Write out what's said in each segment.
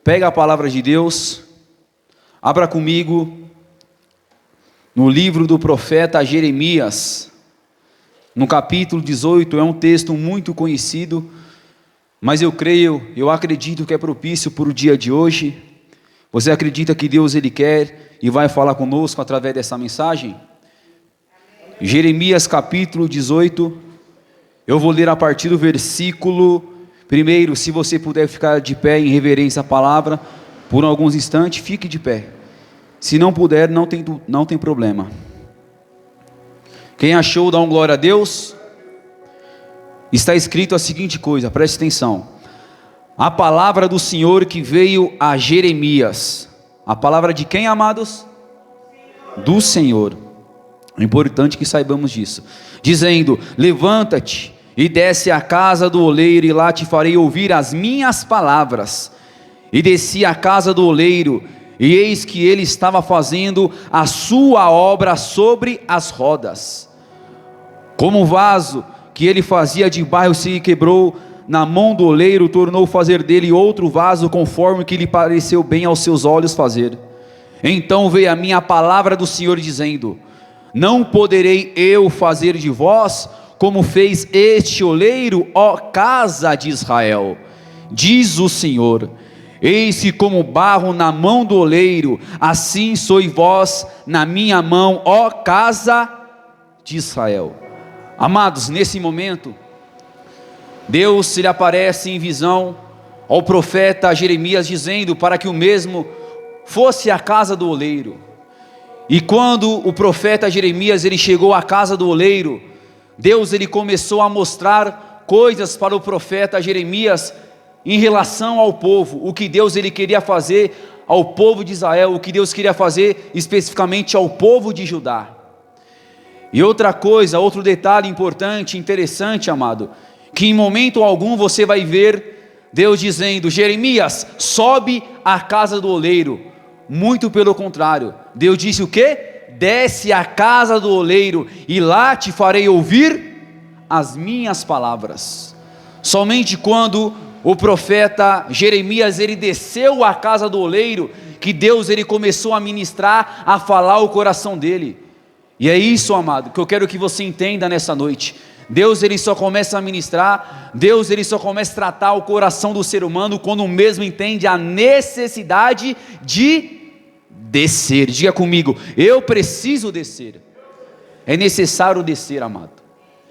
Pega a palavra de Deus, abra comigo no livro do profeta Jeremias, no capítulo 18. É um texto muito conhecido, mas eu acredito que é propício para o dia de hoje. Você acredita que Deus Ele quer e vai falar conosco através dessa mensagem? Jeremias capítulo 18, eu vou ler a partir do versículo 1. Se você puder ficar de pé em reverência à palavra por alguns instantes, fique de pé. Se não puder, não tem problema. Quem achou, dá um glória a Deus. Está escrito a seguinte coisa, preste atenção: a palavra do Senhor que veio a Jeremias. A palavra de quem, amados? Do Senhor. É importante que saibamos disso. Dizendo: levanta-te e desce à casa do oleiro, e lá te farei ouvir as minhas palavras. E desci à casa do oleiro, e eis que ele estava fazendo a sua obra sobre as rodas. Como o vaso que ele fazia de barro se quebrou na mão do oleiro, tornou fazer dele outro vaso, conforme que lhe pareceu bem aos seus olhos fazer. Então veio a mim a palavra do Senhor, dizendo: não poderei eu fazer de vós como fez este oleiro, ó casa de Israel? Diz o Senhor: eis que como barro na mão do oleiro, assim sois vós na minha mão, ó casa de Israel. Amados, nesse momento, Deus se lhe aparece em visão ao profeta Jeremias, dizendo para que o mesmo fosse à casa do oleiro. E quando o profeta Jeremias ele chegou à casa do oleiro, Deus ele começou a mostrar coisas para o profeta Jeremias em relação ao povo, o que Deus ele queria fazer ao povo de Israel, o que Deus queria fazer especificamente ao povo de Judá. E outra coisa, outro detalhe importante, interessante, amado, que em momento algum você vai ver Deus dizendo: Jeremias, sobe à casa do oleiro. Muito pelo contrário, Deus disse o quê? Desce à casa do oleiro, e lá te farei ouvir as minhas palavras. Somente quando o profeta Jeremias ele desceu à casa do oleiro, que Deus ele começou a ministrar, a falar o coração dele. E é isso, amado, que eu quero que você entenda nessa noite. Deus ele só começa a ministrar, Deus ele só começa a tratar o coração do ser humano quando o mesmo entende a necessidade de descer. Diga comigo: eu preciso descer. É necessário descer, amado.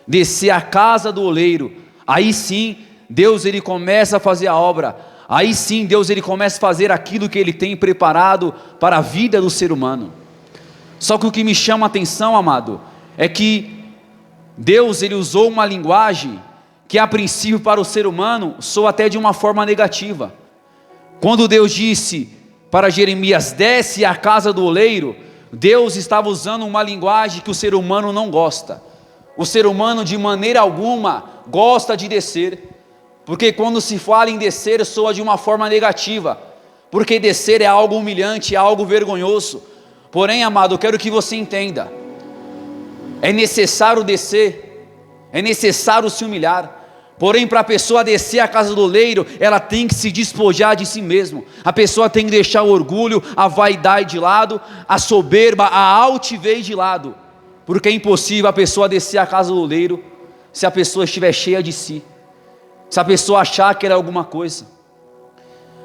Descer à casa do oleiro. Aí sim, Deus ele começa a fazer a obra. Aí sim, Deus ele começa a fazer aquilo que ele tem preparado para a vida do ser humano. Só que o que me chama a atenção, amado, é que Deus ele usou uma linguagem que a princípio para o ser humano soa até de uma forma negativa. Quando Deus disse para Jeremias: desce à casa do oleiro, Deus estava usando uma linguagem que o ser humano não gosta. O ser humano de maneira alguma gosta de descer, porque quando se fala em descer soa de uma forma negativa, porque descer é algo humilhante, é algo vergonhoso. Porém, amado, eu quero que você entenda: é necessário descer, é necessário se humilhar. Porém, para a pessoa descer à casa do oleiro, ela tem que se despojar de si mesmo. A pessoa tem que deixar o orgulho, a vaidade de lado, a soberba, a altivez de lado. Porque é impossível a pessoa descer à casa do oleiro se a pessoa estiver cheia de si, se a pessoa achar que ela é alguma coisa,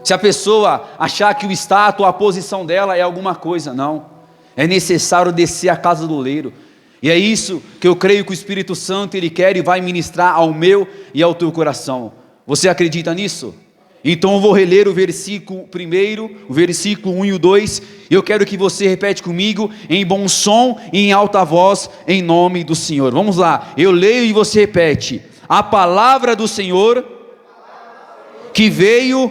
se a pessoa achar que o status, a posição dela é alguma coisa. Não, é necessário descer à casa do oleiro. E é isso que eu creio que o Espírito Santo ele quer e vai ministrar ao meu e ao teu coração. Você acredita nisso? Então eu vou reler o versículo 1, o versículo 1 e o 2, e eu quero que você repete comigo em bom som e em alta voz, em nome do Senhor. Vamos lá, eu leio e você repete: a palavra do Senhor que veio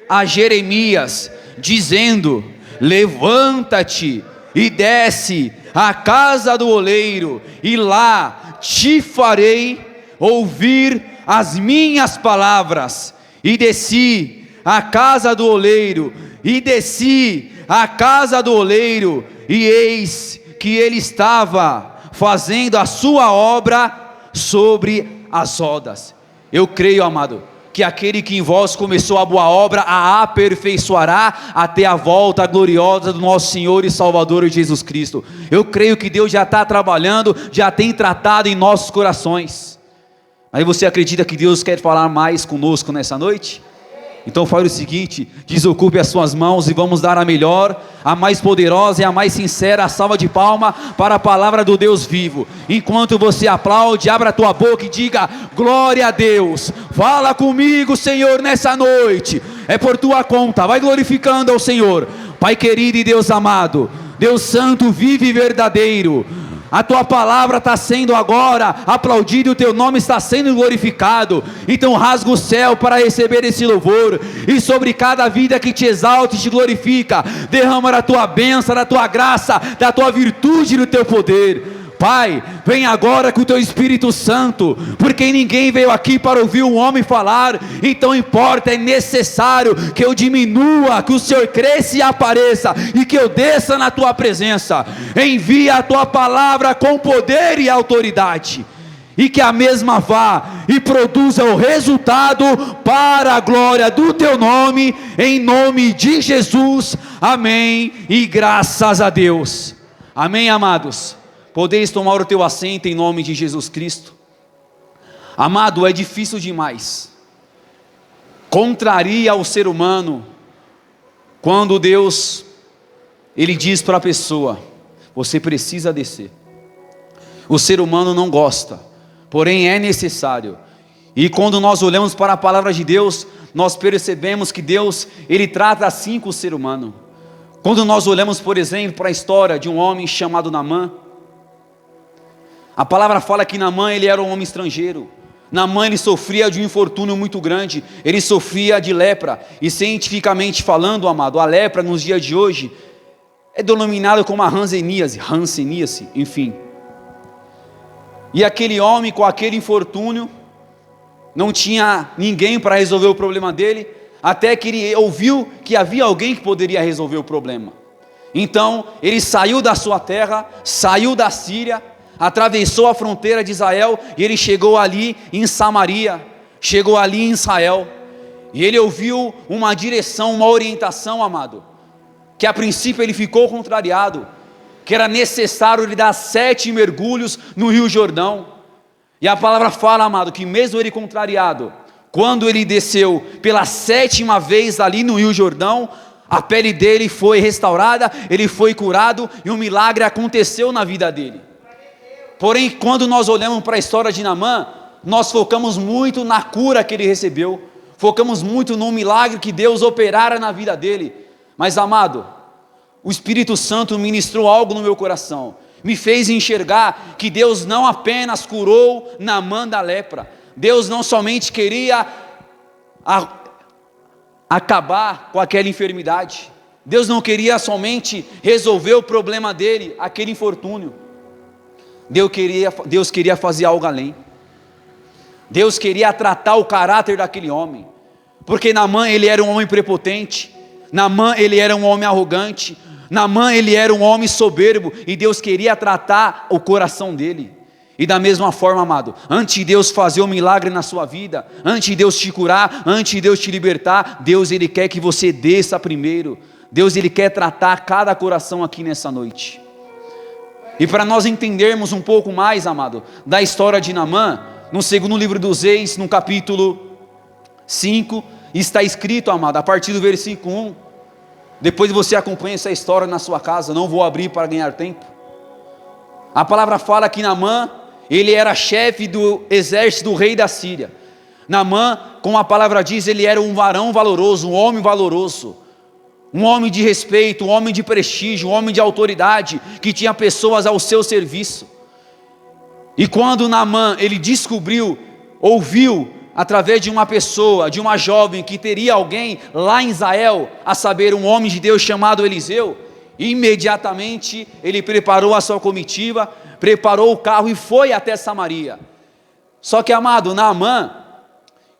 a Jeremias, dizendo: levanta-te e desce à casa do oleiro, e lá te farei ouvir as minhas palavras. E desci à casa do oleiro, e desci à casa do oleiro, e eis que ele estava fazendo a sua obra sobre as rodas. Eu creio, amado, que aquele que em vós começou a boa obra a aperfeiçoará até a volta gloriosa do nosso Senhor e Salvador Jesus Cristo. Eu creio que Deus já está trabalhando, já tem tratado em nossos corações. Aí você acredita que Deus quer falar mais conosco nessa noite? Então fale o seguinte: desocupe as suas mãos e vamos dar a melhor, a mais poderosa e a mais sincera salva de palma para a palavra do Deus vivo. Enquanto você aplaude, abra a tua boca e diga: glória a Deus. Fala comigo, Senhor, nessa noite. É por tua conta, vai glorificando ao Senhor. Pai querido e Deus amado, Deus santo, vivo e verdadeiro, a tua palavra está sendo agora aplaudida e o teu nome está sendo glorificado. Então rasga o céu para receber esse louvor, e sobre cada vida que te exalta e te glorifica, derrama a tua bênção, da tua graça, da tua virtude e do teu poder. Pai, vem agora com o teu Espírito Santo, porque ninguém veio aqui para ouvir um homem falar, então importa, é necessário que eu diminua, que o Senhor cresça e apareça, e que eu desça na tua presença. Envia a tua palavra com poder e autoridade, e que a mesma vá e produza o resultado para a glória do teu nome, em nome de Jesus, amém, e graças a Deus, amém. Amados, podeis tomar o teu assento em nome de Jesus Cristo. Amado, é difícil demais, contraria o ser humano, quando Deus, Ele diz para a pessoa: você precisa descer. O ser humano não gosta, porém é necessário. E quando nós olhamos para a palavra de Deus, nós percebemos que Deus, Ele trata assim com o ser humano. Quando nós olhamos, por exemplo, para a história de um homem chamado Naamã, a palavra fala que Naamã, ele era um homem estrangeiro. Naamã, ele sofria de um infortúnio muito grande, ele sofria de lepra, e cientificamente falando, amado, a lepra nos dias de hoje é denominada como a hanseníase, enfim. E aquele homem com aquele infortúnio, não tinha ninguém para resolver o problema dele, até que ele ouviu que havia alguém que poderia resolver o problema. Então ele saiu da sua terra, saiu da Síria, atravessou a fronteira de Israel, e ele chegou ali em Samaria, chegou ali em Israel, e ele ouviu uma direção, uma orientação, amado, que a princípio ele ficou contrariado, que era necessário ele dar 7 mergulhos no Rio Jordão. E a palavra fala, amado, que mesmo ele contrariado, quando ele desceu pela 7ª vez ali no Rio Jordão, a pele dele foi restaurada, ele foi curado, e um milagre aconteceu na vida dele. Porém, quando nós olhamos para a história de Naamã, nós focamos muito na cura que ele recebeu, focamos muito no milagre que Deus operara na vida dele. Mas, amado, o Espírito Santo ministrou algo no meu coração, me fez enxergar que Deus não apenas curou Naamã da lepra, Deus não somente queria acabar com aquela enfermidade, Deus não queria somente resolver o problema dele, aquele infortúnio. Deus queria fazer algo além. Deus queria tratar o caráter daquele homem, porque Naamã, ele era um homem prepotente, Naamã, ele era um homem arrogante, Naamã, ele era um homem soberbo, e Deus queria tratar o coração dele. E da mesma forma, amado, antes de Deus fazer um milagre na sua vida, antes de Deus te curar, antes de Deus te libertar, Deus, ele quer que você desça primeiro. Deus, ele quer tratar cada coração aqui nessa noite. E para nós entendermos um pouco mais, amado, da história de Naamã, no segundo livro dos Reis, no capítulo 5, está escrito, amado, a partir do versículo 1, depois você acompanha essa história na sua casa, não vou abrir para ganhar tempo. A palavra fala que Naamã, ele era chefe do exército do rei da Síria. Naamã, como a palavra diz, ele era um varão valoroso, um homem valoroso, um homem de respeito, um homem de prestígio, um homem de autoridade, que tinha pessoas ao seu serviço. E quando Naamã, ele descobriu, ouviu, através de uma pessoa, de uma jovem, que teria alguém lá em Israel, a saber, um homem de Deus chamado Eliseu, imediatamente ele preparou a sua comitiva, preparou o carro e foi até Samaria. Só que, amado, Naamã,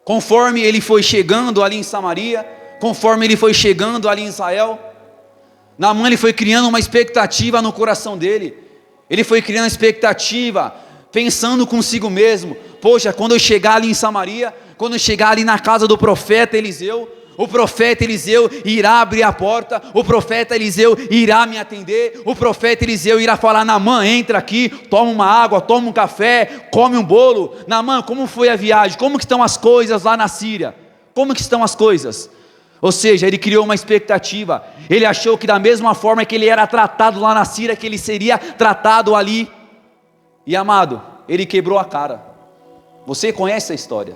conforme ele foi chegando ali em Samaria, conforme ele foi chegando ali em Israel, Naamã, ele foi criando uma expectativa no coração dele, ele foi criando expectativa, pensando consigo mesmo: poxa, quando eu chegar ali em Samaria, quando chegar ali na casa do profeta Eliseu, o profeta Eliseu irá abrir a porta, o profeta Eliseu irá me atender, o profeta Eliseu irá falar: Naamã, entra aqui, toma uma água, toma um café, come um bolo. Naamã, como foi a viagem? Como que estão as coisas lá na Síria? Como que estão as coisas? Ou seja, ele criou uma expectativa, ele achou que da mesma forma que ele era tratado lá na Síria, que ele seria tratado ali. E amado, ele quebrou a cara. Você conhece a história.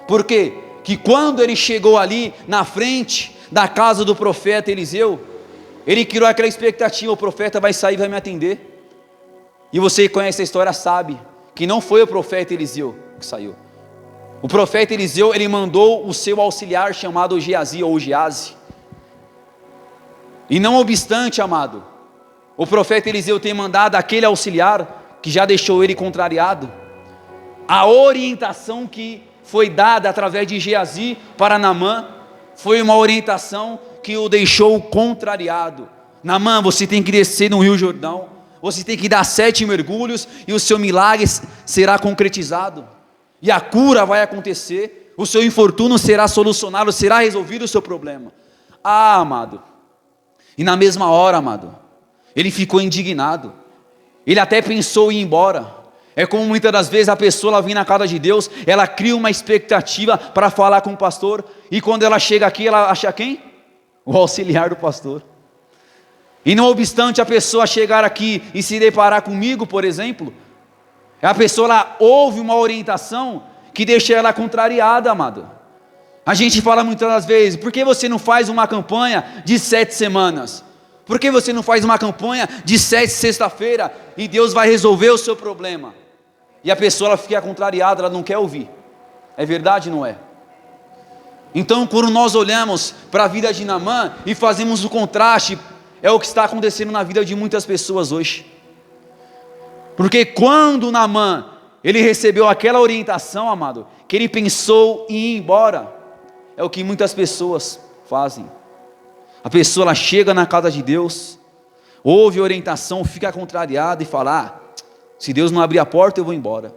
Por quê? Que quando ele chegou ali na frente da casa do profeta Eliseu, ele criou aquela expectativa: o profeta vai sair e vai me atender. E você conhece a história, sabe que não foi o profeta Eliseu que saiu. O profeta Eliseu, ele mandou o seu auxiliar chamado Geazi ou Geazi. E não obstante, amado, o profeta Eliseu tem mandado aquele auxiliar que já deixou ele contrariado, a orientação que foi dada através de Geazi para Naamã foi uma orientação que o deixou contrariado. Naamã, você tem que descer no Rio Jordão, você tem que dar 7 mergulhos e o seu milagre será concretizado, e a cura vai acontecer, o seu infortúnio será solucionado, será resolvido o seu problema. Ah, amado, e na mesma hora, amado, ele ficou indignado, ele até pensou em ir embora. É como muitas das vezes a pessoa, ela vem na casa de Deus, ela cria uma expectativa para falar com o pastor, e quando ela chega aqui, ela acha quem? O auxiliar do pastor. E não obstante a pessoa chegar aqui e se deparar comigo, por exemplo, a pessoa ela ouve uma orientação que deixa ela contrariada, amado. A gente fala muitas das vezes: por que você não faz uma campanha de 7 semanas? Por que você não faz uma campanha de 7 sexta-feira e Deus vai resolver o seu problema? E a pessoa ela fica contrariada, ela não quer ouvir. É verdade, não é? Então, quando nós olhamos para a vida de Naamã e fazemos o contraste, é o que está acontecendo na vida de muitas pessoas hoje. Porque quando Naamã, ele recebeu aquela orientação, amado, que ele pensou em ir embora, é o que muitas pessoas fazem. A pessoa ela chega na casa de Deus, ouve a orientação, fica contrariada e fala: se Deus não abrir a porta, eu vou embora.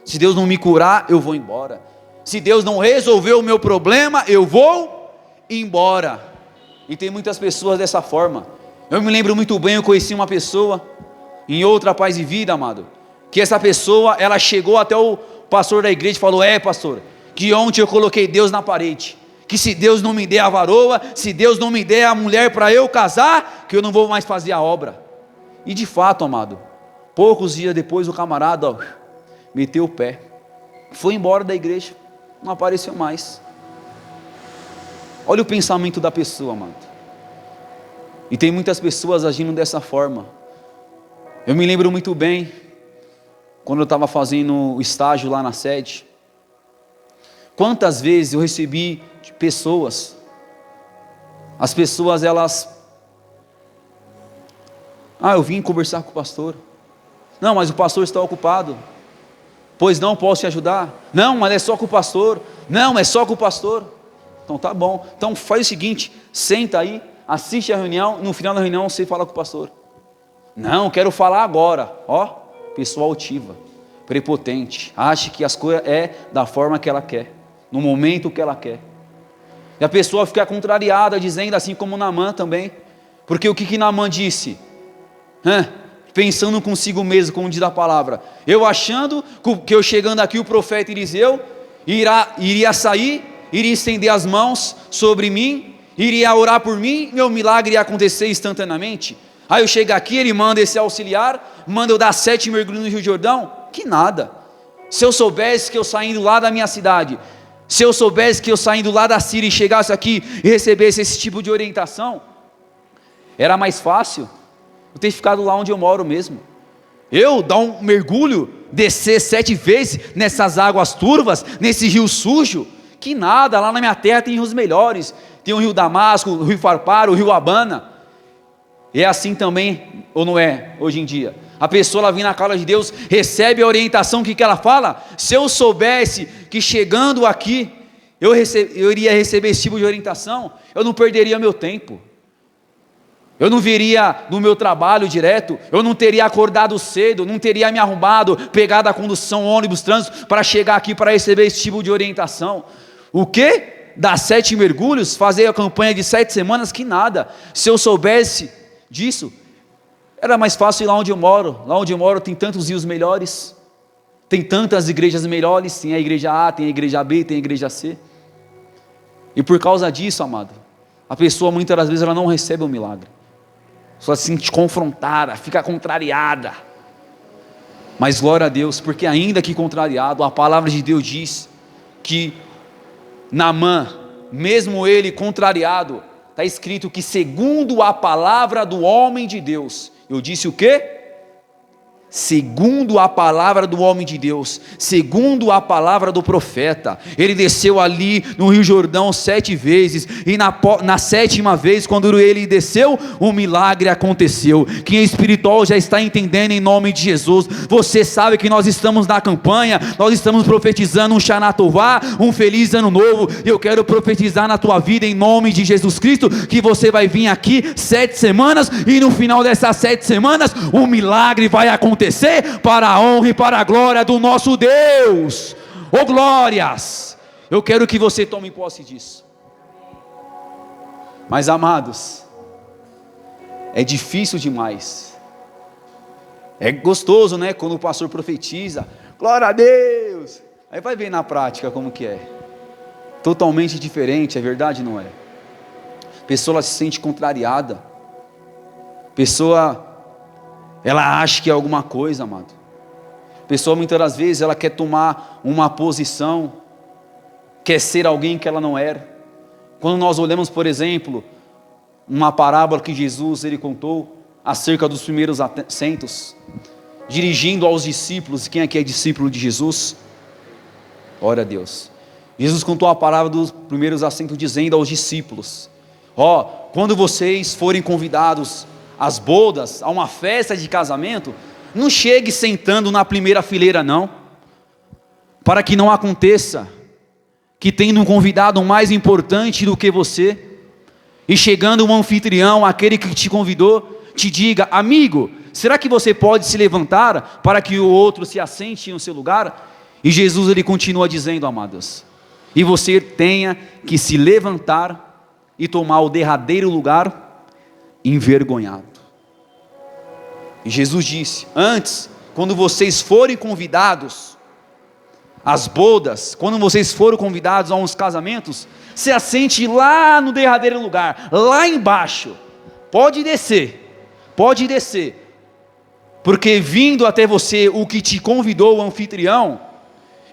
Se Deus não me curar, eu vou embora. Se Deus não resolver o meu problema, eu vou embora. E tem muitas pessoas dessa forma. Eu me lembro muito bem, eu conheci uma pessoa em outra Paz e Vida, amado, que essa pessoa, ela chegou até o pastor da igreja e falou: pastor, que ontem eu coloquei Deus na parede, que se Deus não me der a varoa, se Deus não me der a mulher para eu casar, que eu não vou mais fazer a obra. E de fato, amado, poucos dias depois o camarada meteu o pé, foi embora da igreja, não apareceu mais. Olha o pensamento da pessoa, amado. E tem muitas pessoas agindo dessa forma. Eu me lembro muito bem, quando eu estava fazendo o estágio lá na sede, quantas vezes eu recebi de pessoas, as pessoas elas: eu vim conversar com o pastor. Não, mas o pastor está ocupado. Pois não posso te ajudar? Não, mas é só com o pastor. Não, é só com o pastor. Então tá bom, então faz o seguinte, senta aí, assiste a reunião, no final da reunião você fala com o pastor. Não, quero falar agora. Pessoa altiva, prepotente, acha que as coisas é da forma que ela quer, no momento que ela quer. E a pessoa fica contrariada, dizendo assim como Naamã também. Porque o que Naamã disse? Pensando consigo mesmo, como diz a palavra, eu achando que eu chegando aqui o profeta Eliseu iria sair, iria estender as mãos sobre mim, iria orar por mim, meu milagre ia acontecer instantaneamente. Aí eu chego aqui, ele manda esse auxiliar, manda eu dar 7 mergulhos no Rio Jordão, que nada. Se eu soubesse que eu saindo lá da minha cidade, se eu soubesse que eu saindo lá da Síria e chegasse aqui e recebesse esse tipo de orientação, era mais fácil eu ter ficado lá onde eu moro mesmo. Eu dar um mergulho, descer 7 vezes nessas águas turvas, nesse rio sujo, que nada, lá na minha terra tem rios melhores, tem o rio Damasco, o rio Farpar, o rio Abana. É assim também, ou não é, hoje em dia? A pessoa ela vem na casa de Deus, recebe a orientação, o que ela fala? Se eu soubesse que chegando aqui, eu iria receber esse tipo de orientação, eu não perderia meu tempo. Eu não viria no meu trabalho direto, eu não teria acordado cedo, não teria me arrumado, pegado a condução, ônibus, trânsito, para chegar aqui para receber esse tipo de orientação. O quê? Dar 7 mergulhos, fazer a campanha de 7 semanas, que nada. Se eu soubesse disso, era mais fácil ir lá onde eu moro. Lá onde eu moro tem tantos rios melhores, tem tantas igrejas melhores, tem a igreja A, tem a igreja B, tem a igreja C. E por causa disso, amado, a pessoa muitas das vezes ela não recebe o milagre. Só se sente confrontada, fica contrariada. Mas glória a Deus, porque ainda que contrariado, a palavra de Deus diz que Naamã, mesmo ele contrariado, está escrito que segundo a palavra do homem de Deus, eu disse o quê? Segundo a palavra do homem de Deus, segundo a palavra do profeta, ele desceu ali no Rio Jordão 7 vezes, e na 7ª vez, quando ele desceu, um milagre aconteceu. Quem é espiritual já está entendendo em nome de Jesus. Você sabe que nós estamos na campanha, nós estamos profetizando um Shana Tová, um feliz ano novo. Eu quero profetizar na tua vida em nome de Jesus Cristo, que você vai vir aqui 7 semanas, e no final dessas 7 semanas, um milagre vai acontecer, para a honra e para a glória do nosso Deus. Oh glórias! Eu quero que você tome posse disso. Mas amados, é difícil demais. É gostoso, né, quando o pastor profetiza, glória a Deus, aí vai ver na prática como que é. Totalmente diferente, é verdade, não é? A pessoa se sente contrariada, ela acha que é alguma coisa, amado. A pessoa muitas das vezes ela quer tomar uma posição, quer ser alguém que ela não era. Quando nós olhamos, por exemplo, uma parábola que Jesus ele contou acerca dos primeiros assentos, dirigindo aos discípulos. Quem aqui é discípulo de Jesus? Glória a Deus. Jesus contou a parábola dos primeiros assentos, dizendo aos discípulos: quando vocês forem convidados às bodas, a uma festa de casamento, não chegue sentando na primeira fileira não, para que não aconteça que tendo um convidado mais importante do que você, e chegando um anfitrião, aquele que te convidou, te diga: amigo, será que você pode se levantar para que o outro se assente no seu lugar? E Jesus ele continua dizendo, amados, e você tenha que se levantar e tomar o derradeiro lugar envergonhado. E Jesus disse: antes, quando vocês forem convidados às bodas, quando vocês forem convidados a uns casamentos, se assente lá no derradeiro lugar, lá embaixo. Pode descer, porque vindo até você o que te convidou, o anfitrião,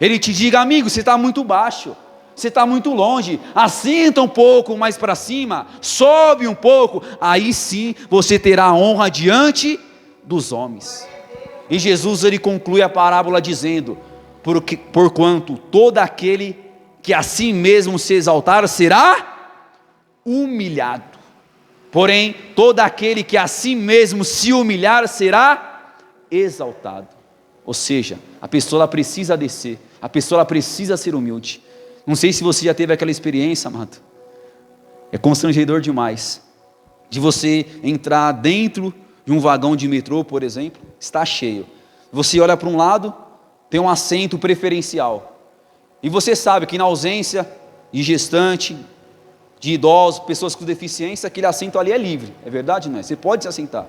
ele te diga: amigo, você está muito baixo, você está muito longe, assenta um pouco mais para cima, sobe um pouco, aí sim você terá a honra diante dos homens. E Jesus ele conclui a parábola dizendo: porquanto todo aquele que a si mesmo se exaltar será humilhado, porém todo aquele que a si mesmo se humilhar será exaltado. Ou seja, a pessoa ela precisa descer, a pessoa ela precisa ser humilde. Não sei se você já teve aquela experiência, amado, é constrangedor demais, de você entrar dentro de um vagão de metrô, por exemplo, está cheio, você olha para um lado, tem um assento preferencial, e você sabe que na ausência de gestante, de idosos, pessoas com deficiência, aquele assento ali é livre, é verdade, não é? Você pode se assentar,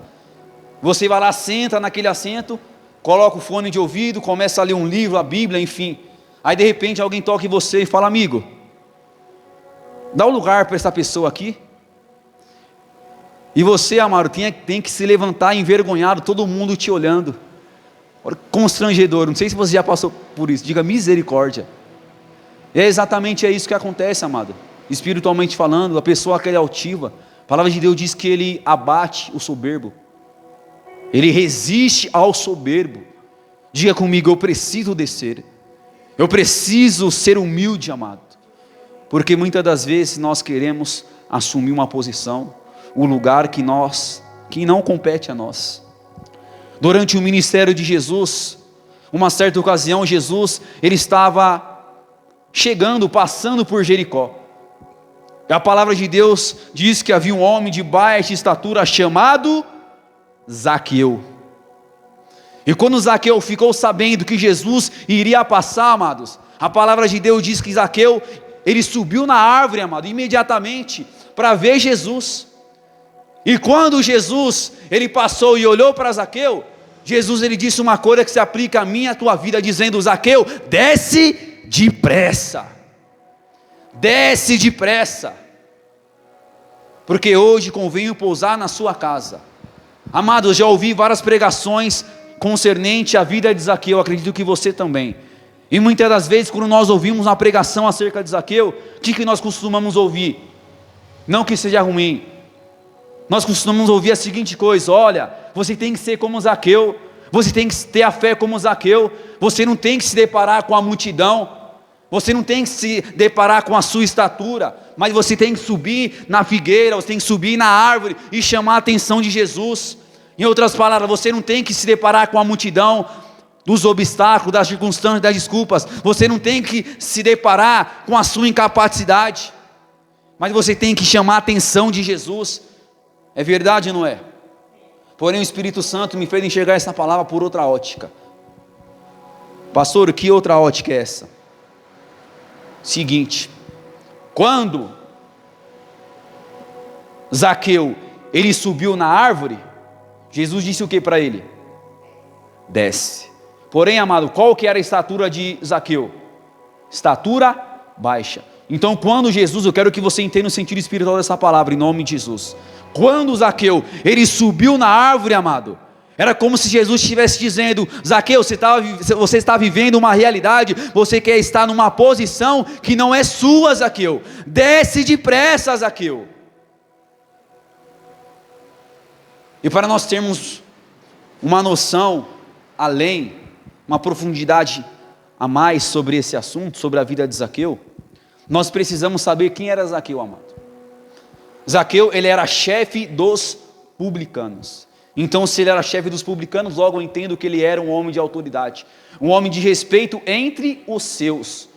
você vai lá, senta naquele assento, coloca o fone de ouvido, começa a ler um livro, a Bíblia, enfim, aí de repente alguém toca em você e fala: amigo, dá um lugar para essa pessoa aqui. E você, amado, tem que se levantar envergonhado, todo mundo te olhando, constrangedor. Não sei se você já passou por isso, diga misericórdia. É exatamente isso que acontece, amado, espiritualmente falando. A pessoa que é altiva, a palavra de Deus diz que ele abate o soberbo, ele resiste ao soberbo. Diga comigo: eu preciso descer, eu preciso ser humilde, amado, porque muitas das vezes nós queremos assumir uma posição, o lugar que não compete a nós. Durante o ministério de Jesus, uma certa ocasião, Jesus ele estava passando por Jericó, E a palavra de Deus diz que havia um homem de baixa estatura chamado Zaqueu. E quando Zaqueu ficou sabendo que Jesus iria passar, amados, a palavra de Deus diz que Zaqueu, ele subiu na árvore, amado, imediatamente, para ver Jesus. E quando Jesus, ele passou e olhou para Zaqueu, Jesus, ele disse uma coisa que se aplica a mim e a tua vida, dizendo: Zaqueu, desce depressa, desce depressa, porque hoje convém pousar na sua casa. Amados, já ouvi várias pregações concernente à vida de Zaqueu, acredito que você também. E muitas das vezes, quando nós ouvimos uma pregação acerca de Zaqueu, o que nós costumamos ouvir? Não que seja ruim, nós costumamos ouvir a seguinte coisa: olha, você tem que ser como Zaqueu, você tem que ter a fé como Zaqueu, você não tem que se deparar com a multidão, você não tem que se deparar com a sua estatura, mas você tem que subir na figueira, você tem que subir na árvore e chamar a atenção de Jesus. Em outras palavras, você não tem que se deparar com a multidão dos obstáculos, das circunstâncias, das desculpas, você não tem que se deparar com a sua incapacidade, mas você tem que chamar a atenção de Jesus. É verdade ou não é? Porém o Espírito Santo me fez enxergar essa palavra por outra ótica. Pastor, que outra ótica é essa? Seguinte: quando Zaqueu, ele subiu na árvore, Jesus disse o que para ele? Desce. Porém, amado, qual que era a estatura de Zaqueu? Estatura baixa. Então, quando Jesus, eu quero que você entenda o sentido espiritual dessa palavra, em nome de Jesus. Quando Zaqueu, ele subiu na árvore, amado, era como se Jesus estivesse dizendo: Zaqueu, você está vivendo uma realidade, você quer estar numa posição que não é sua, Zaqueu. Desce depressa, Zaqueu. E para nós termos uma noção além, uma profundidade a mais sobre esse assunto, sobre a vida de Zaqueu, nós precisamos saber quem era Zaqueu, amado. Zaqueu, ele era chefe dos publicanos. Então, se ele era chefe dos publicanos, logo eu entendo que ele era um homem de autoridade, um homem de respeito entre os seus,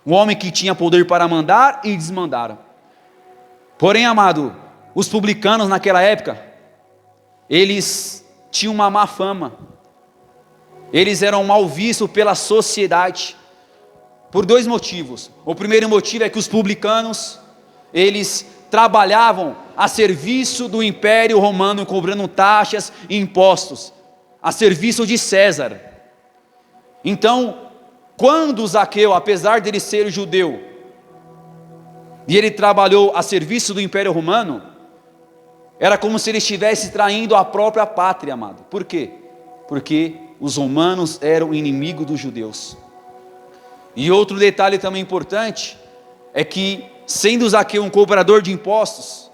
um homem que tinha poder para mandar e desmandar. Porém, amado, os publicanos naquela época, eles tinham uma má fama, eles eram mal vistos pela sociedade, por dois motivos. O primeiro motivo é que os publicanos, eles trabalhavam a serviço do Império Romano, cobrando taxas e impostos, a serviço de César. Então, quando Zaqueu, apesar de ele ser judeu, e ele trabalhou a serviço do Império Romano, era como se ele estivesse traindo a própria pátria, amado. Por quê? Porque os romanos eram inimigos dos judeus. E outro detalhe também importante, é que sendo Zaqueu um cobrador de impostos,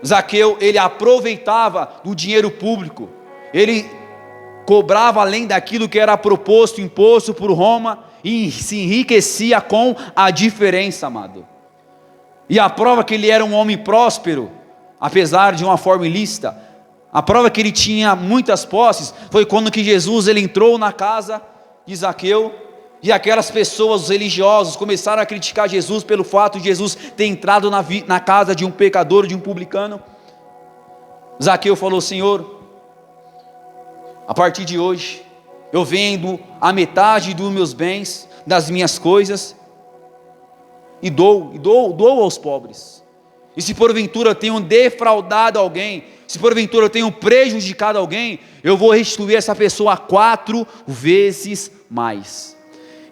Zaqueu, ele aproveitava do dinheiro público, ele cobrava além daquilo que era proposto, imposto por Roma, e se enriquecia com a diferença, amado. E a prova que ele era um homem próspero, apesar de uma forma ilícita, a prova que ele tinha muitas posses, foi quando que Jesus, ele entrou na casa de Zaqueu, e aquelas pessoas, os religiosos, começaram a criticar Jesus pelo fato de Jesus ter entrado na casa de um pecador, de um publicano. Zaqueu falou: Senhor, a partir de hoje, eu vendo a metade dos meus bens, das minhas coisas, e dou aos pobres. E se porventura eu tenho defraudado alguém, se porventura eu tenho prejudicado alguém, eu vou restituir essa pessoa 4 vezes mais.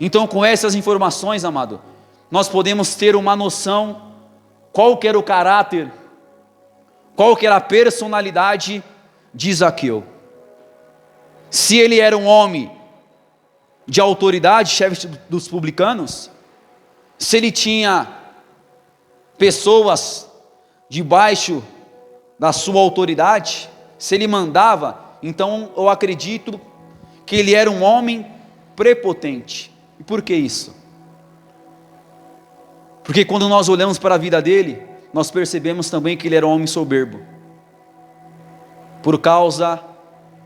Então, com essas informações, amado, nós podemos ter uma noção qual que era o caráter, qual que era a personalidade de Zaqueu. Se ele era um homem de autoridade, chefe dos publicanos, se ele tinha pessoas debaixo da sua autoridade, se ele mandava, então eu acredito que ele era um homem prepotente. E por que isso? Porque quando nós olhamos para a vida dele, nós percebemos também que ele era um homem soberbo, por causa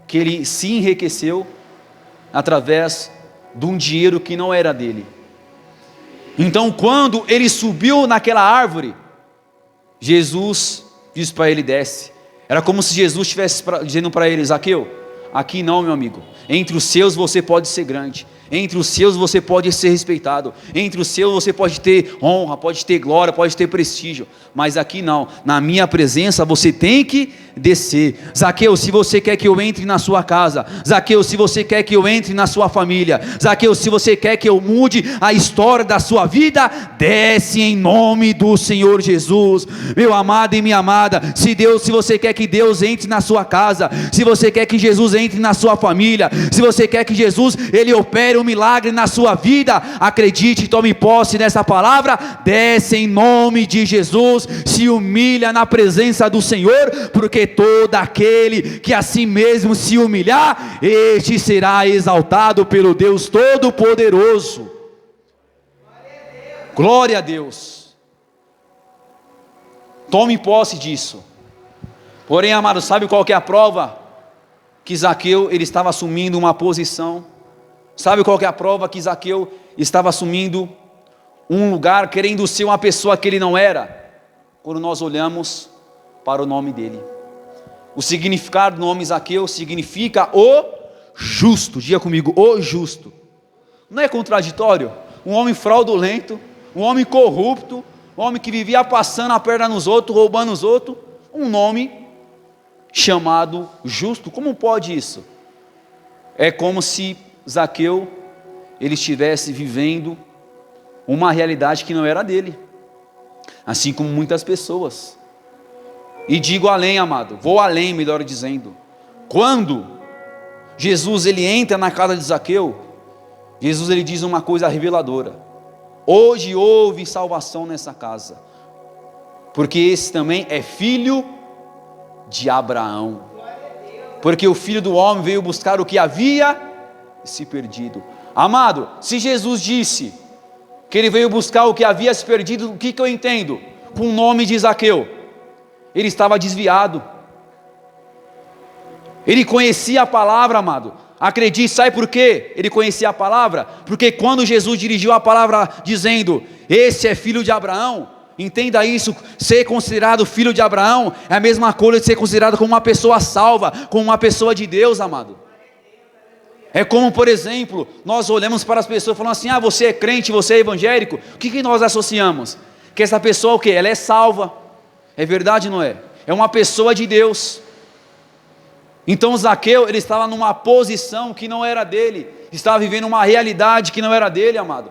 que ele se enriqueceu através de um dinheiro que não era dele. Então, quando ele subiu naquela árvore, Jesus disse para ele: desce. Era como se Jesus estivesse dizendo para ele: Zaqueu, aqui não, meu amigo. Entre os seus você pode ser grande. Entre os seus você pode ser respeitado. Entre os seus você pode ter honra, pode ter glória, pode ter prestígio. Mas aqui não. Na minha presença você tem que descer. Zaqueu, se você quer que eu entre na sua casa. Zaqueu, se você quer que eu entre na sua família. Zaqueu, se você quer que eu mude a história da sua vida, desce em nome do Senhor Jesus. Meu amado e minha amada, se você quer que Deus entre na sua casa, se você quer que Jesus entre na sua família, se você quer que Jesus, Ele opere um milagre na sua vida, acredite, tome posse dessa palavra, desce em nome de Jesus, se humilha na presença do Senhor, porque todo aquele que a si mesmo se humilhar, este será exaltado pelo Deus Todo-Poderoso. Glória a Deus. Tome posse disso. Porém, amado, sabe qual que é a prova? Que Zaqueu, ele estava assumindo uma posição. Sabe qual que é a prova? Que Zaqueu estava assumindo um lugar, querendo ser uma pessoa que ele não era. Quando nós olhamos para o nome dele. O significado do nome Zaqueu significa o justo. Diga comigo, o justo. Não é contraditório? Um homem fraudulento, um homem corrupto, um homem que vivia passando a perna nos outros, roubando os outros, um nome chamado justo. Como pode isso? É como se Zaqueu, ele estivesse vivendo uma realidade que não era dele, assim como muitas pessoas. E digo além, amado, vou além, melhor dizendo, quando Jesus ele entra na casa de Zaqueu, Jesus ele diz uma coisa reveladora: hoje houve salvação nessa casa, porque esse também é filho de Abraão, porque o Filho do Homem veio buscar o que havia se perdido. Amado, se Jesus disse que ele veio buscar o que havia se perdido, o que eu entendo? Com o nome de Zaqueu, ele estava desviado, ele conhecia a palavra, amado. Acredite, sabe por quê? Ele conhecia a palavra, porque quando Jesus dirigiu a palavra dizendo: esse é filho de Abraão, entenda isso, ser considerado filho de Abraão é a mesma coisa de ser considerado como uma pessoa salva, como uma pessoa de Deus, amado. É como, por exemplo, nós olhamos para as pessoas falando assim: você é crente, você é evangélico, o que nós associamos? Que essa pessoa, o quê? Ela é salva. É verdade, não é? É uma pessoa de Deus. Então Zaqueu, ele estava numa posição que não era dele, estava vivendo uma realidade que não era dele, amado.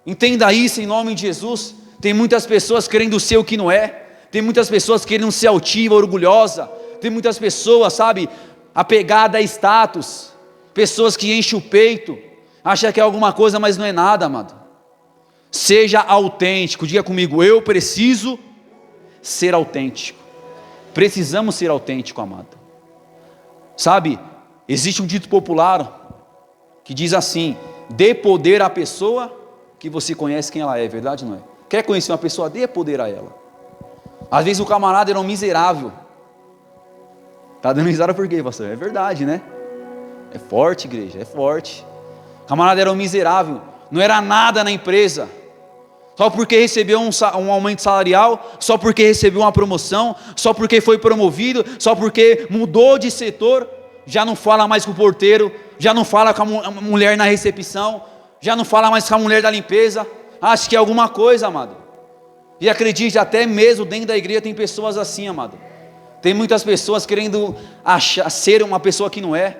Entenda isso em nome de Jesus. Tem muitas pessoas querendo ser o que não é, tem muitas pessoas querendo ser altiva, orgulhosa, tem muitas pessoas, sabe, apegadas a status, pessoas que enchem o peito, acham que é alguma coisa, mas não é nada, amado. Seja autêntico, diga comigo, eu preciso ser autêntico. Precisamos ser autêntico, amado. Sabe, existe um dito popular que diz assim: dê poder à pessoa que você conhece quem ela é, verdade ou não é? Quer conhecer uma pessoa, dê poder a ela. Às vezes o camarada era um miserável. Está dando risada por quê, pastor? É verdade, né? É forte, igreja, é forte. O camarada era um miserável, não era nada na empresa, só porque recebeu um aumento salarial, só porque recebeu uma promoção, só porque foi promovido, só porque mudou de setor, já não fala mais com o porteiro, já não fala com a mulher na recepção, já não fala mais com a mulher da limpeza, acha que é alguma coisa, amado. E acredite, até mesmo dentro da igreja tem pessoas assim, amado. Tem muitas pessoas querendo ser uma pessoa que não é.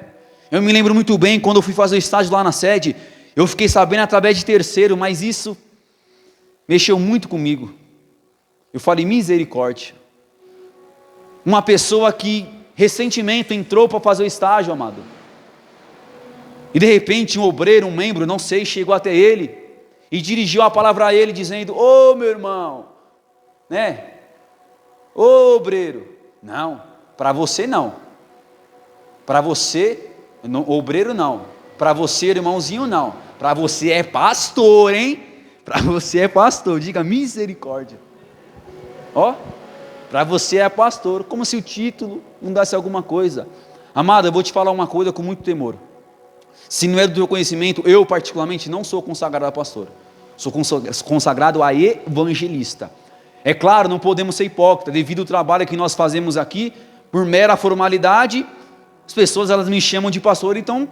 Eu me lembro muito bem, quando eu fui fazer o estágio lá na sede, eu fiquei sabendo através de terceiro, mas isso mexeu muito comigo. Eu falei, misericórdia. Uma pessoa que recentemente entrou para fazer o estágio, amado, e de repente um obreiro, um membro, não sei, chegou até ele e dirigiu a palavra a ele dizendo: ô meu irmão, né? Ô obreiro, não, para você não, para você, obreiro não, para você irmãozinho não, para você é pastor, hein? Para você é pastor, diga misericórdia. Ó, para você é pastor, como se o título não desse alguma coisa. Amado, eu vou te falar uma coisa com muito temor. Se não é do teu conhecimento, eu particularmente não sou consagrado a pastor, sou consagrado a evangelista. É claro, não podemos ser hipócritas, devido ao trabalho que nós fazemos aqui, por mera formalidade, as pessoas elas me chamam de pastor, então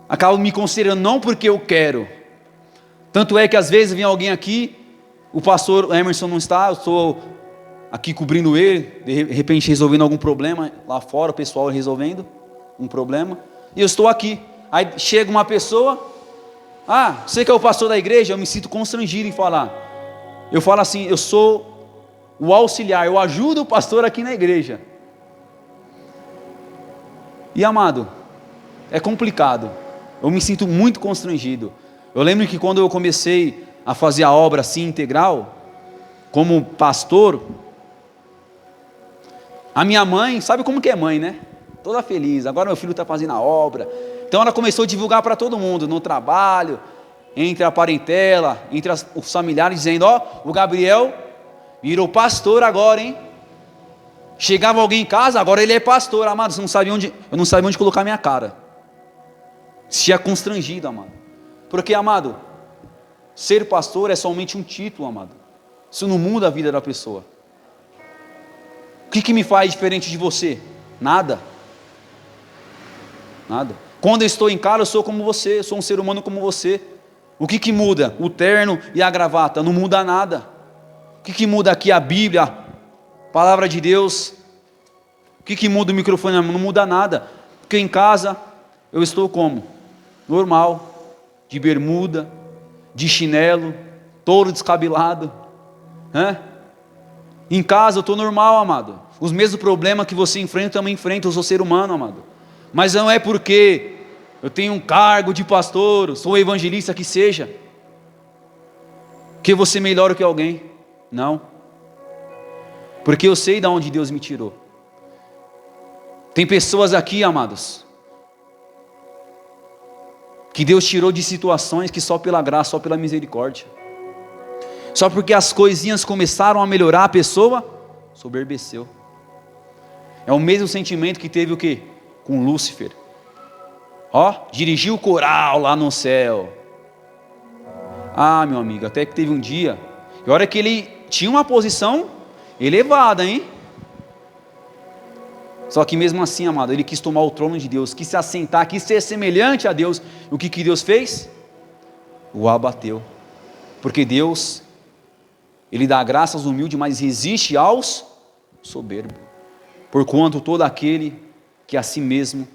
acabam me considerando não porque eu quero. Tanto é que às vezes vem alguém aqui, o pastor Emerson não está, eu estou aqui cobrindo ele, de repente resolvendo algum problema lá fora, o pessoal resolvendo um problema, e eu estou aqui. Aí chega uma pessoa, você que é o pastor da igreja, eu me sinto constrangido em falar. Eu falo assim, eu sou o auxiliar, eu ajudo o pastor aqui na igreja. E amado, é complicado, eu me sinto muito constrangido. Eu lembro que quando eu comecei a fazer a obra assim integral, como pastor, a minha mãe, sabe como que é mãe, né? Toda feliz, agora meu filho está fazendo a obra. Então ela começou a divulgar para todo mundo, no trabalho, entre a parentela, entre os familiares, dizendo, o Gabriel virou pastor agora, hein? Chegava alguém em casa, agora ele é pastor, amado, eu não sabia onde colocar minha cara. Se tinha constrangido, amado. Porque, amado, ser pastor é somente um título, amado. Isso não muda a vida da pessoa. O que me faz diferente de você? Nada. Nada. Quando eu estou em casa, eu sou como você, eu sou um ser humano como você. O que muda? O terno e a gravata, não muda nada. O que muda aqui? A Bíblia, a palavra de Deus. O que muda o microfone? Não muda nada. Porque em casa, eu estou como? Normal, de bermuda, de chinelo, todo descabelado. Em casa eu estou normal, amado. Os mesmos problemas que você enfrenta, eu também enfrento, eu sou ser humano, amado. Mas não é porque eu tenho um cargo de pastor, sou evangelista que seja, que eu vou ser melhor que alguém. Não. Porque eu sei de onde Deus me tirou. Tem pessoas aqui, amados, que Deus tirou de situações que só pela graça, só pela misericórdia. Só porque as coisinhas começaram a melhorar, a pessoa soberbeceu. É o mesmo sentimento que teve o quê? Com Lúcifer. Dirigiu o coral lá no céu. Meu amigo, até que teve um dia, e a hora que ele tinha uma posição elevada, hein? Só que mesmo assim, amado, ele quis tomar o trono de Deus, quis se assentar, quis ser semelhante a Deus. O que Deus fez? O abateu. Porque Deus, Ele dá graça aos humildes, mas resiste aos soberbos. Porquanto todo aquele que a si mesmo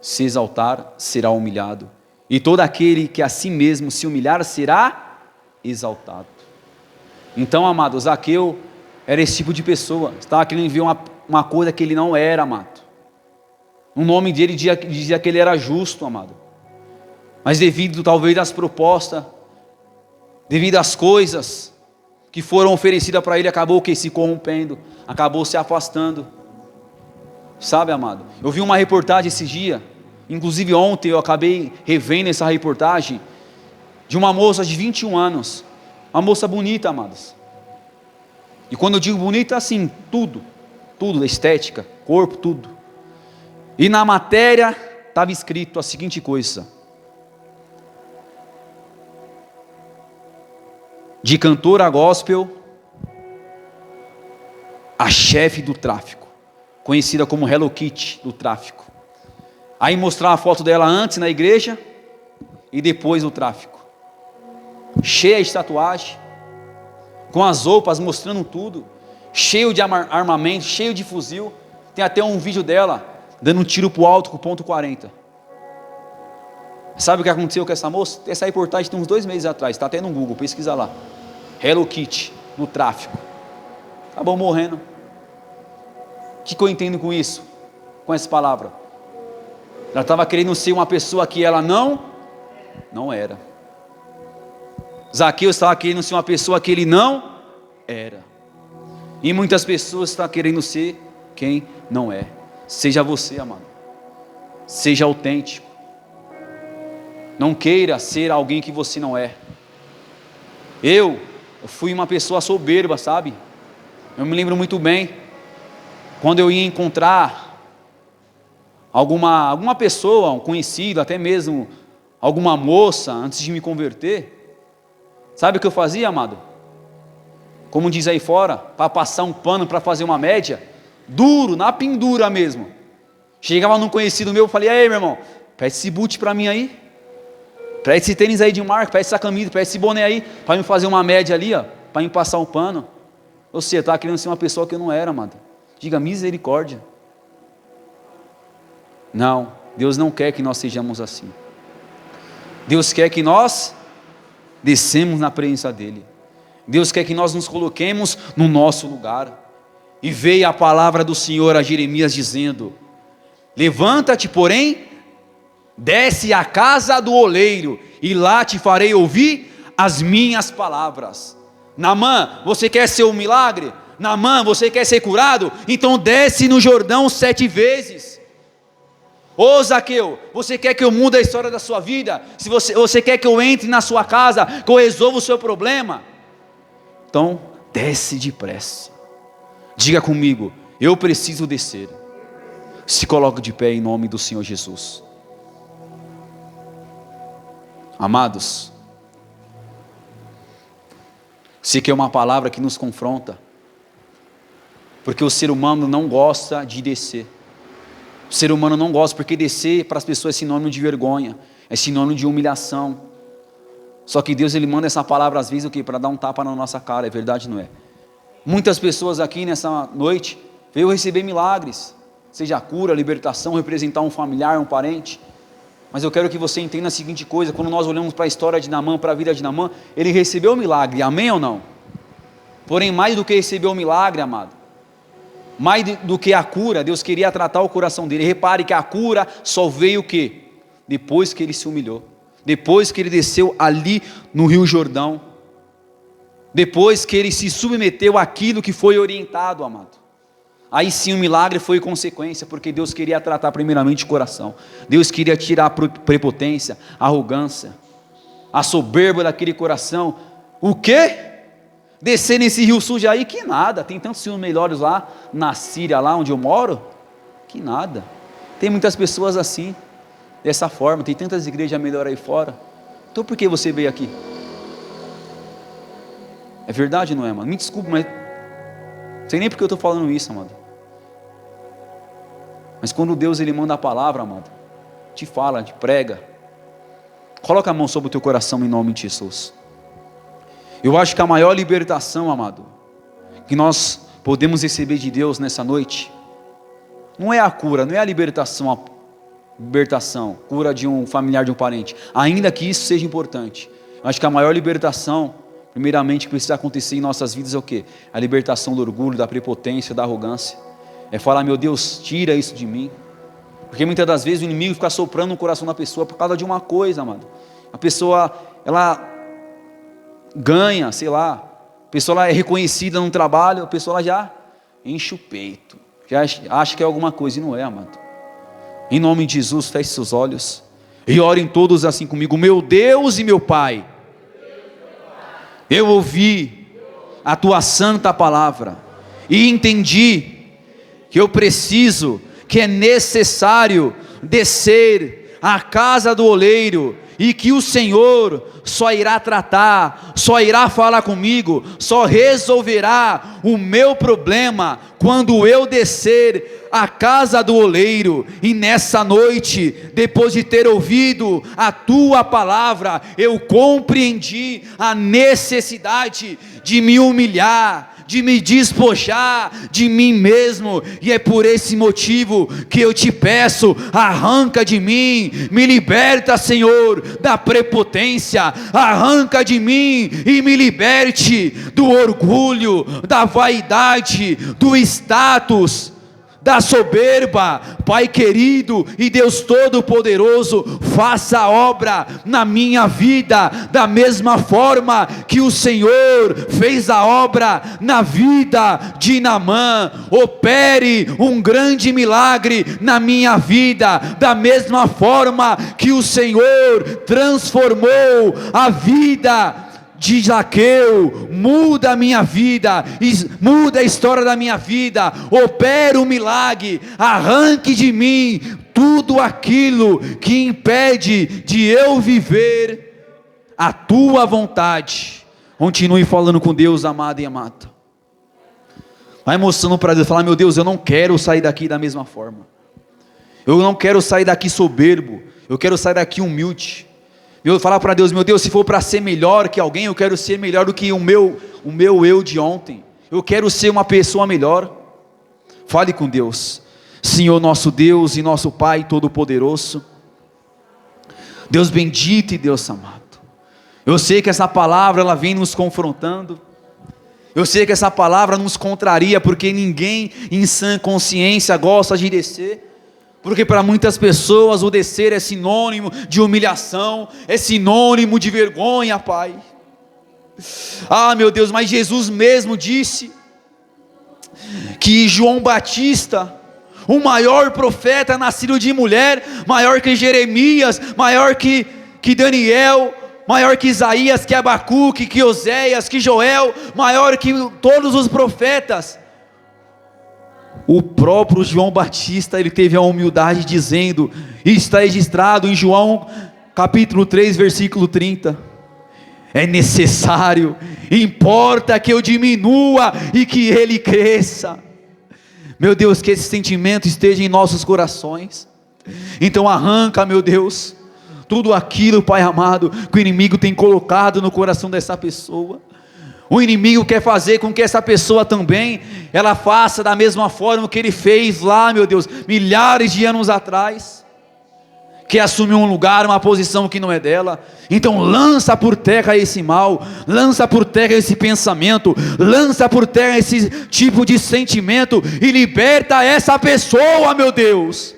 se exaltar, será humilhado. E todo aquele que a si mesmo se humilhar, será exaltado. Então, amado, Zaqueu era esse tipo de pessoa. Estava querendo ver uma coisa que ele não era, amado. O nome dele dizia que ele era justo, amado. Mas devido talvez às propostas, devido às coisas que foram oferecidas para ele, acabou se corrompendo, acabou se afastando. Sabe, amado? Eu vi uma reportagem esse dia, inclusive ontem eu acabei revendo essa reportagem, de uma moça de 21 anos, uma moça bonita, amados. E quando eu digo bonita, assim, tudo, estética, corpo, tudo. E na matéria estava escrito a seguinte coisa: de cantora gospel a chefe do tráfico, conhecida como Hello Kitty do tráfico. Aí mostrar a foto dela antes na igreja e depois no tráfico, cheia de tatuagem, com as roupas mostrando tudo, cheio de armamento, cheio de fuzil. Tem até um vídeo dela dando um tiro pro alto com ponto .40. Sabe o que aconteceu com essa moça? Essa reportagem tem uns 2 meses atrás, está até no Google, pesquisa lá. Hello Kitty no tráfico, acabou morrendo. O que eu entendo com isso? Com essa palavra? Ela estava querendo ser uma pessoa que ela não era. Zaqueu estava querendo ser uma pessoa que ele não era. E muitas pessoas estão querendo ser quem não é. Seja você, amado. Seja autêntico. Não queira ser alguém que você não é. Eu fui uma pessoa soberba, sabe? Eu me lembro muito bem, quando eu ia encontrar alguma pessoa, um conhecido, até mesmo alguma moça, antes de me converter, sabe o que eu fazia, amado? como diz aí fora, para passar um pano, para fazer uma média, duro, na pendura mesmo. Chegava num conhecido meu, falei, aí meu irmão, pede esse boot para mim aí, pede esse tênis aí de marca, pede essa camisa, pede esse boné aí, para me fazer uma média ali, ó, para me passar um pano. Você estava querendo ser uma pessoa que eu não era, amado. Diga misericórdia. Não, Deus não quer que nós sejamos assim. Deus quer que nós descemos na presença dEle. Deus quer que nós nos coloquemos no nosso lugar. E veio a palavra do Senhor a Jeremias dizendo: levanta-te, porém, desce à casa do oleiro, e lá te farei ouvir as minhas palavras. Naamã, você quer ser um milagre? Naamã, você quer ser curado? Então desce no Jordão 7 vezes. Ô Zaqueu, você quer que eu mude a história da sua vida? Se você quer que eu entre na sua casa, que eu resolva o seu problema? Então desce depressa. Diga comigo, eu preciso descer. Se coloque de pé em nome do Senhor Jesus. Amados, se quer uma palavra que nos confronta, porque o ser humano não gosta de descer. O ser humano não gosta, porque descer para as pessoas é sinônimo de vergonha, é sinônimo de humilhação. Só que Deus, Ele manda essa palavra às vezes o quê? Para dar um tapa na nossa cara, é verdade, não é? Muitas pessoas aqui nessa noite veio receber milagres, seja cura, libertação, representar um familiar, um parente. Mas eu quero que você entenda a seguinte coisa: quando nós olhamos para a história de Naamã, para a vida de Naamã, ele recebeu o milagre, amém ou não? Porém, mais do que receber o milagre, amado, mais do que a cura, Deus queria tratar o coração dele. Repare que a cura só veio o quê? Depois que ele se humilhou, depois que ele desceu ali no Rio Jordão, depois que ele se submeteu àquilo que foi orientado, amado. Aí sim o milagre foi consequência, porque Deus queria tratar primeiramente o coração. Deus queria tirar a prepotência, a arrogância, a soberba daquele coração. O quê? Descer nesse rio sujo aí, que nada. Tem tantos rios melhores lá, na Síria, lá onde eu moro, que nada. Tem muitas pessoas assim, dessa forma. Tem tantas igrejas melhores aí fora. Então por que você veio aqui? É verdade, não é, mano? Me desculpe, mas não sei nem porque eu estou falando isso, amado. Mas quando Deus, Ele manda a palavra, amado, te fala, te prega, coloca a mão sobre o teu coração em nome de Jesus. Eu acho que a maior libertação, amado, que nós podemos receber de Deus nessa noite, não é a cura, não é a libertação, cura de um familiar, de um parente, ainda que isso seja importante. Eu acho que a maior libertação, primeiramente, que precisa acontecer em nossas vidas é o quê? A libertação do orgulho, da prepotência, da arrogância. É falar: meu Deus, tira isso de mim. Porque muitas das vezes o inimigo fica soprando no coração da pessoa por causa de uma coisa, amado. A pessoa, ela ganha, sei lá, a pessoa ela é reconhecida num trabalho, a pessoa ela já enche o peito, já acha que é alguma coisa, e não é, amado. Em nome de Jesus, feche seus olhos e orem todos assim comigo. Meu Deus e meu Pai, eu ouvi a Tua santa palavra e entendi que eu preciso, que é necessário descer à casa do oleiro, e que o Senhor só irá tratar, só irá falar comigo, só resolverá o meu problema quando eu descer à casa do oleiro. E nessa noite, depois de ter ouvido a Tua palavra, eu compreendi a necessidade de me humilhar, de me despojar de mim mesmo, e é por esse motivo que eu te peço: arranca de mim, me liberta, Senhor, da prepotência, arranca de mim e me liberte do orgulho, da vaidade, do status, da soberba. Pai querido e Deus Todo-Poderoso, faça a obra na minha vida, da mesma forma que o Senhor fez a obra na vida de Naamã. Opere um grande milagre na minha vida, da mesma forma que o Senhor transformou a vida de Zaqueu. Muda a minha vida, muda a história da minha vida, opera um milagre, arranque de mim tudo aquilo que impede de eu viver a Tua vontade, Continue falando com Deus, amado e amada. Vai mostrando para Deus, falar: meu Deus, eu não quero sair daqui da mesma forma. Eu não quero sair daqui soberbo. Eu quero sair daqui humilde. Eu vou falar para Deus: meu Deus, se for para ser melhor que alguém, eu quero ser melhor do que o meu eu de ontem. Eu quero ser uma pessoa melhor. Fale com Deus. Senhor nosso Deus e nosso Pai Todo-Poderoso, Deus bendito e Deus amado, eu sei que essa palavra ela vem nos confrontando. Eu sei que essa palavra nos contraria, porque ninguém em sã consciência gosta de descer. Porque para muitas pessoas o descer é sinônimo de humilhação, é sinônimo de vergonha, Pai. Ah, meu Deus, mas Jesus mesmo disse que João Batista, o maior profeta nascido de mulher, maior que Jeremias, maior que Daniel, maior que Isaías, que Abacuque, que Oséias, que Joel, maior que todos os profetas, o próprio João Batista, ele teve a humildade dizendo, e está registrado em João capítulo 3 versículo 30, é necessário, importa que eu diminua e que ele cresça. Meu Deus, que esse sentimento esteja em nossos corações. Então arranca, meu Deus, tudo aquilo, Pai amado, que o inimigo tem colocado no coração dessa pessoa. O inimigo quer fazer com que essa pessoa também, ela faça da mesma forma que ele fez lá, meu Deus, milhares de anos atrás. Quer assumir um lugar, uma posição que não é dela. Então lança por terra esse mal, lança por terra esse pensamento, lança por terra esse tipo de sentimento e liberta essa pessoa, meu Deus.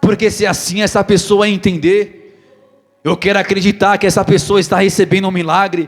Porque se assim essa pessoa entender, eu quero acreditar que essa pessoa está recebendo um milagre.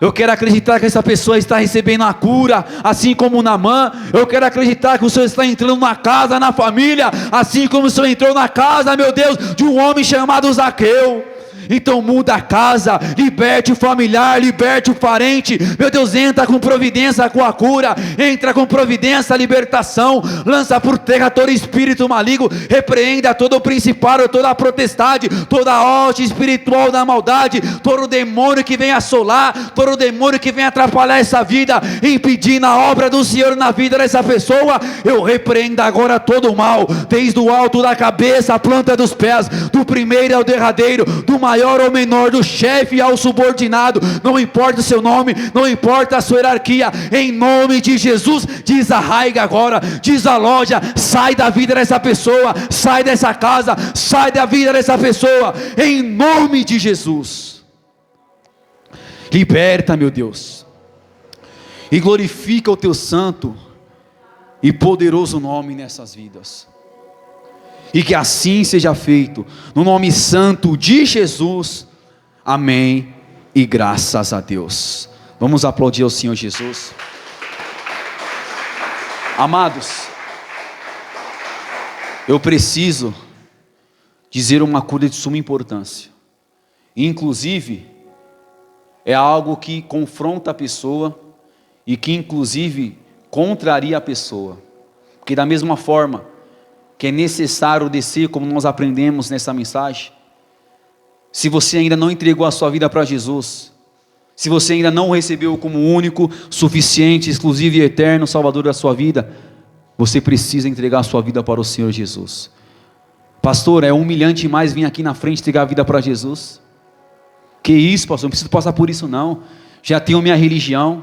Eu quero acreditar que essa pessoa está recebendo a cura, assim como Naamã. Eu quero acreditar que o Senhor está entrando na casa, na família, assim como o Senhor entrou na casa, meu Deus, de um homem chamado Zaqueu. Então muda a casa, liberte o familiar, liberte o parente, meu Deus, entra com providência com a cura, entra com providência a libertação, lança por terra todo espírito maligno, repreenda todo o principado, toda a potestade, toda a hoste espiritual da maldade, todo demônio que vem assolar, todo demônio que vem atrapalhar essa vida, impedindo a obra do Senhor na vida dessa pessoa. Eu repreendo agora todo o mal, desde o alto da cabeça, a planta dos pés, do primeiro ao derradeiro, do maior ou menor, do chefe ao subordinado, não importa o seu nome, não importa a sua hierarquia, em nome de Jesus, desarraiga agora, desaloja, sai da vida dessa pessoa, sai dessa casa, sai da vida dessa pessoa, em nome de Jesus. Liberta, meu Deus, e glorifica o teu santo e poderoso nome nessas vidas. E que assim seja feito, no nome santo de Jesus, amém, e graças a Deus. Vamos aplaudir ao Senhor Jesus. Amados, eu preciso dizer uma coisa de suma importância, inclusive, é algo que confronta a pessoa, e que inclusive, contraria a pessoa, porque da mesma forma, que é necessário descer, como nós aprendemos nessa mensagem. Se você ainda não entregou a sua vida para Jesus, se você ainda não o recebeu como único, suficiente, exclusivo e eterno Salvador da sua vida, você precisa entregar a sua vida para o Senhor Jesus. Pastor, é humilhante demais vir aqui na frente entregar a vida para Jesus? Que isso, pastor, não preciso passar por isso não, já tenho minha religião,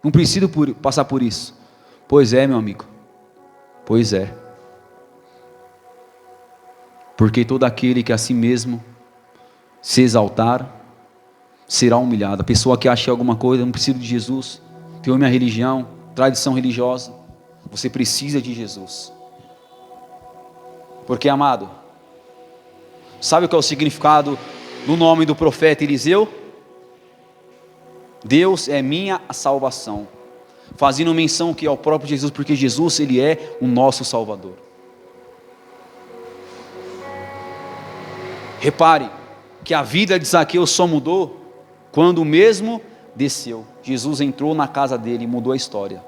não preciso passar por isso. Pois é, meu amigo, pois é. Porque todo aquele que a si mesmo se exaltar, será humilhado. A pessoa que acha alguma coisa, não precisa de Jesus, tem minha religião, tradição religiosa, você precisa de Jesus. Porque, amado, sabe qual é o significado do nome do profeta Eliseu? Deus é minha salvação, fazendo menção que é o próprio Jesus, porque Jesus, ele é o nosso Salvador. Repare que a vida de Zaqueu só mudou quando o mesmo desceu. Jesus entrou na casa dele e mudou a história.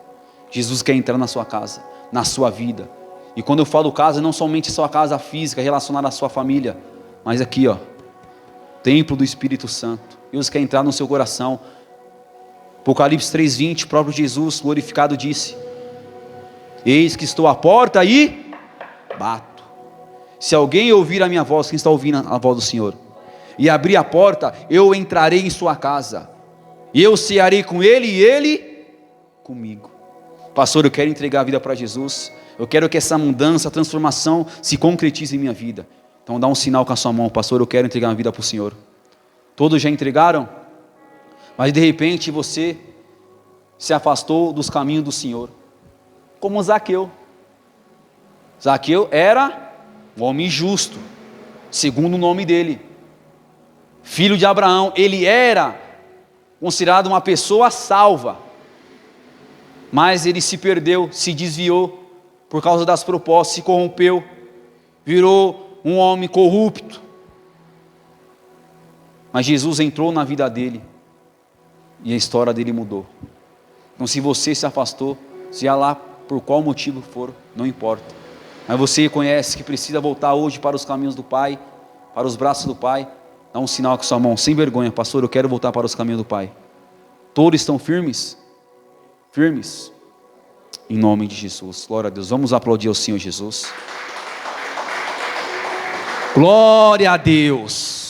Jesus quer entrar na sua casa, na sua vida. E quando eu falo casa, não somente sua casa física relacionada à sua família, mas aqui, ó, templo do Espírito Santo. Deus quer entrar no seu coração. Apocalipse 3:20, o próprio Jesus glorificado disse: eis que estou à porta e bato. Se alguém ouvir a minha voz, quem está ouvindo a voz do Senhor, e abrir a porta, eu entrarei em sua casa, e eu cearei com ele e ele comigo. Pastor, eu quero entregar a vida para Jesus. Eu quero que essa mudança, transformação se concretize em minha vida. Então dá um sinal com a sua mão: pastor, eu quero entregar a vida para o Senhor. Todos já entregaram? Mas de repente você se afastou dos caminhos do Senhor, como Zaqueu. Zaqueu era um homem justo, segundo o nome dele, filho de Abraão. Ele era considerado uma pessoa salva, mas ele se perdeu, se desviou por causa das propostas, se corrompeu, virou um homem corrupto. Mas Jesus entrou na vida dele e a história dele mudou. Então, se você se afastou, seja lá por qual motivo for, não importa, mas você reconhece que precisa voltar hoje para os caminhos do Pai, para os braços do Pai, dá um sinal com a sua mão, sem vergonha: pastor, eu quero voltar para os caminhos do Pai. Todos estão firmes? Firmes? Em nome de Jesus. Glória a Deus. Vamos aplaudir ao Senhor Jesus. Glória a Deus.